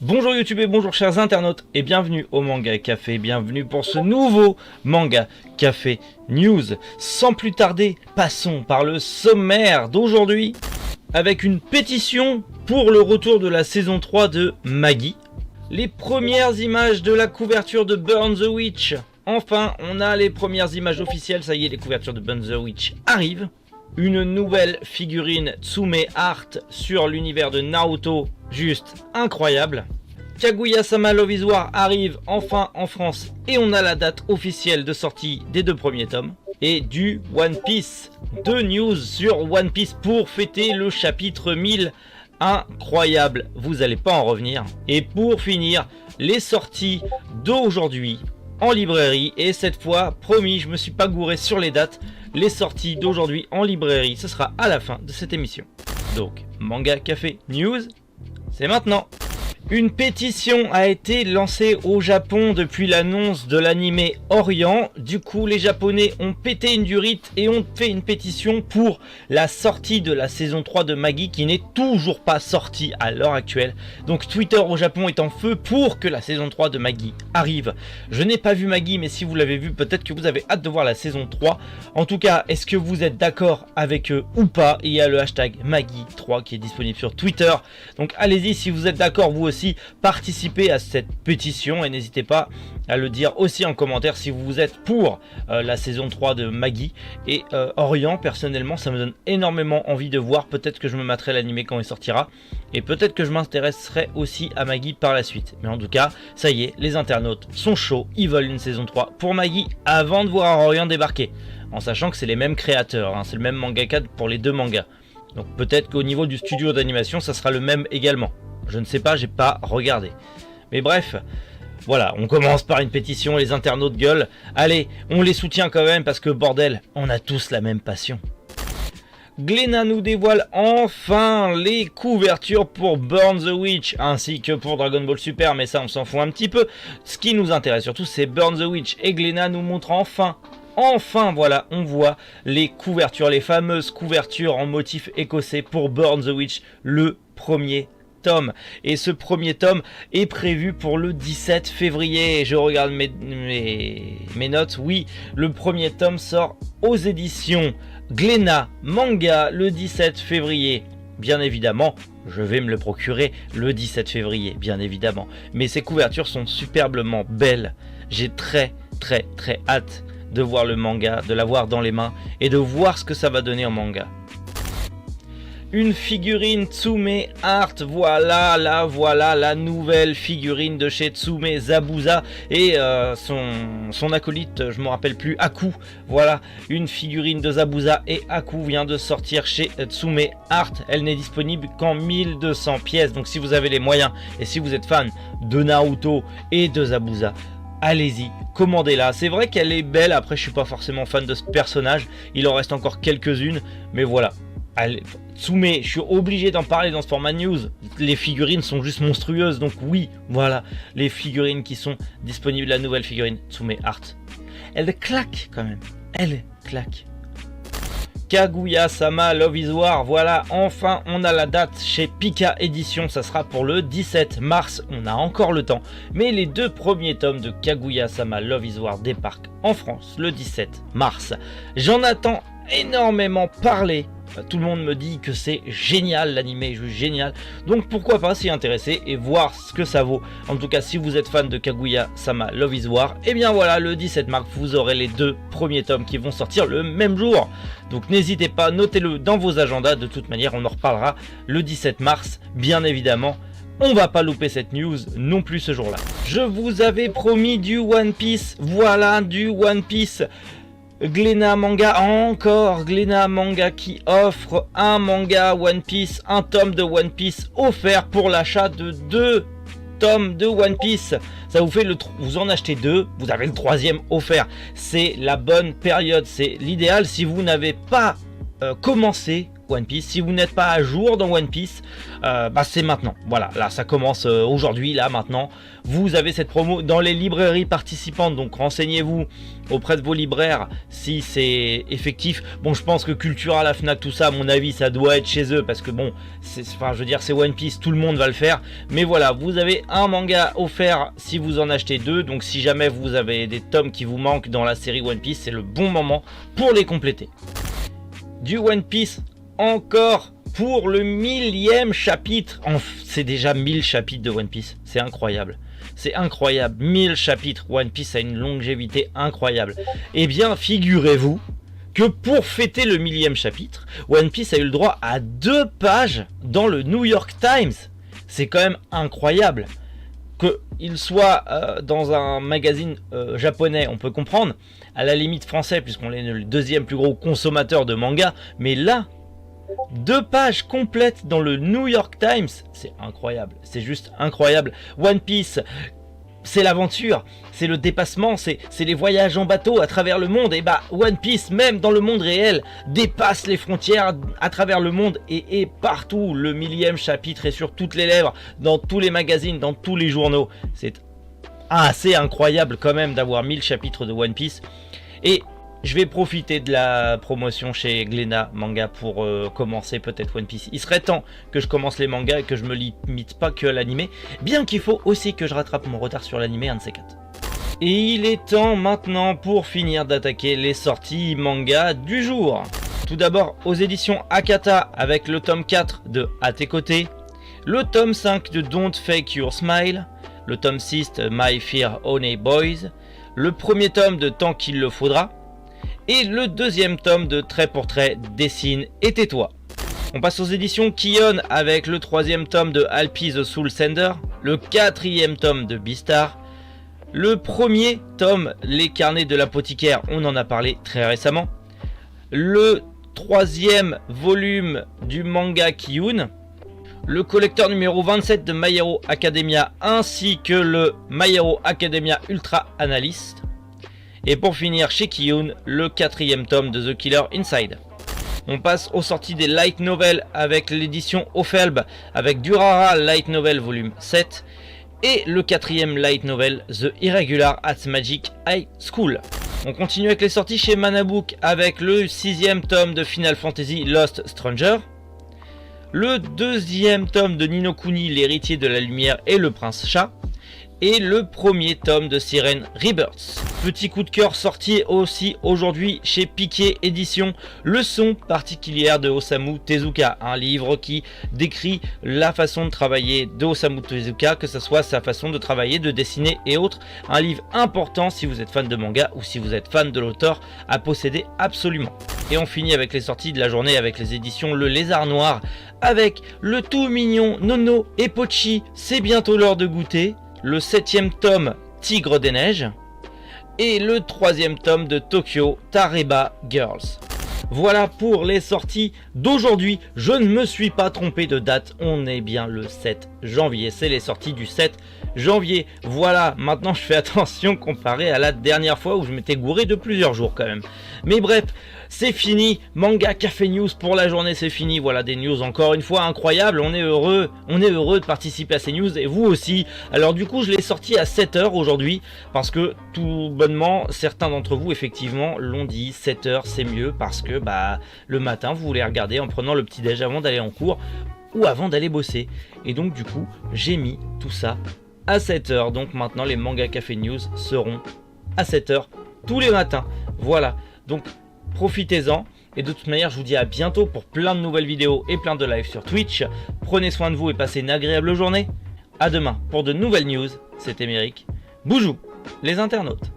Bonjour YouTube et bonjour chers internautes et bienvenue au Manga Café, bienvenue pour ce nouveau Manga Café News. Sans plus tarder, passons par le sommaire d'aujourd'hui avec une pétition pour le retour de la saison 3 de Maggie. Les premières images de la couverture de Burn the Witch. Enfin, on a les premières images officielles, ça y est, les couvertures de Burn the Witch arrivent. Une nouvelle figurine Tsume Art sur l'univers de Naruto, juste incroyable. Kaguya-sama Love is War arrive enfin en France et on a la date officielle de sortie des deux premiers tomes. Et du One Piece, deux news sur One Piece pour fêter le chapitre 1000. Incroyable, vous allez pas en revenir. Et pour finir, les sorties d'aujourd'hui en librairie, et cette fois, promis, je me suis pas gouré sur les dates, les sorties d'aujourd'hui en librairie, ce sera à la fin de cette émission. Donc, Manga Café News, c'est maintenant. Une pétition a été lancée au Japon depuis l'annonce de l'anime Orient. Du coup, les Japonais ont pété une durite et ont fait une pétition pour la sortie de la saison 3 de Maggie qui n'est toujours pas sortie à l'heure actuelle. Donc Twitter au Japon est en feu pour que la saison 3 de Maggie arrive. Je n'ai pas vu Maggie, mais si vous l'avez vu, peut-être que vous avez hâte de voir la saison 3. En tout cas, est-ce que vous êtes d'accord avec eux ou pas? Il y a le hashtag Maggie3 qui est disponible sur Twitter. Donc allez-y si vous êtes d'accord vous aussi. Participez à cette pétition et n'hésitez pas à le dire aussi en commentaire si vous êtes pour la saison 3 de Maggie. Et Orient, personnellement, ça me donne énormément envie de voir. Peut-être que je me mettrai l'anime quand il sortira. Et peut-être que je m'intéresserai aussi à Maggie par la suite. Mais en tout cas, ça y est, les internautes sont chauds. Ils veulent une saison 3 pour Maggie avant de voir Orient débarquer. En sachant que c'est les mêmes créateurs, hein, c'est le même mangaka pour les deux mangas. Donc peut-être qu'au niveau du studio d'animation, ça sera le même également. Je ne sais pas, j'ai pas regardé. Mais bref, voilà, on commence par une pétition, les internautes gueulent. Allez, on les soutient quand même parce que bordel, on a tous la même passion. Glénat nous dévoile enfin les couvertures pour Burn the Witch ainsi que pour Dragon Ball Super, mais ça on s'en fout un petit peu. Ce qui nous intéresse surtout c'est Burn the Witch et Glénat nous montre enfin voilà, on voit les couvertures, les fameuses couvertures en motif écossais pour Burn the Witch, le premier tome. Et ce premier tome est prévu pour le 17 février. Je regarde mes notes. Oui, le premier tome sort aux éditions Glénat Manga le 17 février. Bien évidemment, je vais me le procurer le 17 février, bien évidemment. Mais ces couvertures sont superbement belles. J'ai très hâte de voir le manga, de l'avoir dans les mains et de voir ce que ça va donner en manga. Une figurine Tsume Art, voilà la nouvelle figurine de chez Tsume Zabuza et son acolyte, je me rappelle plus, Aku. Voilà, une figurine de Zabuza et Aku vient de sortir chez Tsume Art. Elle n'est disponible qu'en 1200 pièces, donc si vous avez les moyens et si vous êtes fan de Naruto et de Zabuza, allez-y, commandez-la. C'est vrai qu'elle est belle, après je suis pas forcément fan de ce personnage, il en reste encore quelques-unes, mais voilà. Allez, Tsume, je suis obligé d'en parler dans ce format news. Les figurines sont juste monstrueuses, donc oui, voilà, les figurines qui sont disponibles, la nouvelle figurine Tsume Art. Elle claque quand même, elle claque. Kaguya-sama Love is War, voilà, enfin on a la date chez Pika Édition, ça sera pour le 17 mars, on a encore le temps. Mais les deux premiers tomes de Kaguya-sama Love is War débarquent en France le 17 mars. J'en attends énormément parler. Tout le monde me dit que c'est génial, l'anime est juste génial, donc pourquoi pas s'y intéresser et voir ce que ça vaut. En tout cas, si vous êtes fan de Kaguya-sama Love is War, et bien voilà, le 17 mars vous aurez les deux premiers tomes qui vont sortir le même jour. Donc n'hésitez pas, notez-le dans vos agendas, de toute manière on en reparlera le 17 mars, bien évidemment. On va pas louper cette news non plus ce jour-là. Je vous avais promis du One Piece, voilà du One Piece. Glénat Manga, encore Glénat Manga qui offre un manga One Piece, un tome de One Piece offert pour l'achat de 2 tomes de One Piece. Ça vous fait vous en achetez 2, vous avez le 3e offert. C'est la bonne période, c'est l'idéal si vous n'avez pas commencé. One Piece. Si vous n'êtes pas à jour dans One Piece, c'est maintenant. Voilà, là ça commence aujourd'hui, là maintenant. Vous avez cette promo dans les librairies participantes, donc renseignez-vous auprès de vos libraires si c'est effectif. Bon, je pense que Cultura, la Fnac, tout ça, à mon avis, ça doit être chez eux parce que bon, c'est One Piece, tout le monde va le faire. Mais voilà, vous avez un manga offert si vous en achetez 2. Donc si jamais vous avez des tomes qui vous manquent dans la série One Piece, c'est le bon moment pour les compléter. Du One Piece encore pour le 1000e chapitre. C'est déjà 1000 chapitres de One Piece, c'est incroyable. C'est incroyable, 1000 chapitres, One Piece a une longévité incroyable. Eh bien, figurez-vous que pour fêter le 1000e chapitre, One Piece a eu le droit à 2 pages dans le New York Times. C'est quand même incroyable. Qu'il soit dans un magazine japonais, on peut comprendre, à la limite français, puisqu'on est le 2e plus gros consommateur de manga, mais là, 2 pages complètes dans le New York Times, c'est incroyable, c'est juste incroyable. One Piece, c'est l'aventure, c'est le dépassement, c'est les voyages en bateau à travers le monde. Et One Piece, même dans le monde réel, dépasse les frontières à travers le monde et est partout. Le 1000e chapitre est sur toutes les lèvres, dans tous les magazines, dans tous les journaux. C'est assez incroyable quand même d'avoir 1000 chapitres de One Piece. Et je vais profiter de la promotion chez Glénat Manga pour commencer peut-être One Piece. Il serait temps que je commence les mangas et que je me limite pas que à l'animé, bien qu'il faut aussi que je rattrape mon retard sur l'animé, un de ces 4. Et il est temps maintenant pour finir d'attaquer les sorties manga du jour. Tout d'abord aux éditions Akata avec le tome 4 de À tes côtés, le tome 5 de Don't Fake Your Smile, le tome 6 de My Fair Honey Boys, le premier tome de Tant qu'il le faudra, et le 2e tome de Trait pour trait, Dessine et tais-toi. On passe aux éditions Kion avec le 3e tome de Alpi the Soul Sender, le 4e tome de Beastar, le 1er tome Les carnets de l'apothicaire, on en a parlé très récemment, le 3e volume du manga Kiyun, le collecteur numéro 27 de My Hero Academia ainsi que le My Hero Academia Ultra Analyst. Et pour finir chez Kiyun, le 4e tome de The Killer Inside. On passe aux sorties des light novels avec l'édition Ophelb avec Durara Light Novel volume 7 et le 4e light novel The Irregular at Magic High School. On continue avec les sorties chez Manabook avec le 6e tome de Final Fantasy Lost Stranger, le 2e tome de Ni no Kuni, l'héritier de la lumière et le prince chat, et le 1er tome de Siren Rebirth. Petit coup de cœur sorti aussi aujourd'hui chez Piquet Édition, Leçon particulière de Osamu Tezuka, un livre qui décrit la façon de travailler de Osamu Tezuka, que ce soit sa façon de travailler, de dessiner et autres. Un livre important si vous êtes fan de manga ou si vous êtes fan de l'auteur, à posséder absolument. Et on finit avec les sorties de la journée avec les éditions Le Lézard Noir, avec le tout mignon Nono et Pochi, c'est bientôt l'heure de goûter, le 7e tome Tigre des Neiges et le 3e tome de Tokyo Tareba Girls. Voilà pour les sorties d'aujourd'hui. Je ne me suis pas trompé de date, on est bien le 7 janvier, c'est les sorties du 7 janvier. Voilà, maintenant je fais attention comparé à la dernière fois où je m'étais gouré de plusieurs jours quand même. Mais bref, c'est fini, Manga Café News pour la journée, c'est fini. Voilà des news encore une fois incroyables, on est heureux de participer à ces news et vous aussi. Alors du coup je l'ai sorti à 7h aujourd'hui parce que tout bonnement certains d'entre vous effectivement l'ont dit, 7h c'est mieux parce que le matin vous voulez regarder en prenant le petit déj avant d'aller en cours ou avant d'aller bosser. Et donc du coup j'ai mis tout ça à 7h. Donc maintenant les Manga Café News seront à 7h tous les matins. Voilà, donc profitez-en. Et de toute manière je vous dis à bientôt pour plein de nouvelles vidéos et plein de lives sur Twitch. Prenez soin de vous et passez une agréable journée. À demain pour de nouvelles news. C'était Méric. Boujou les internautes.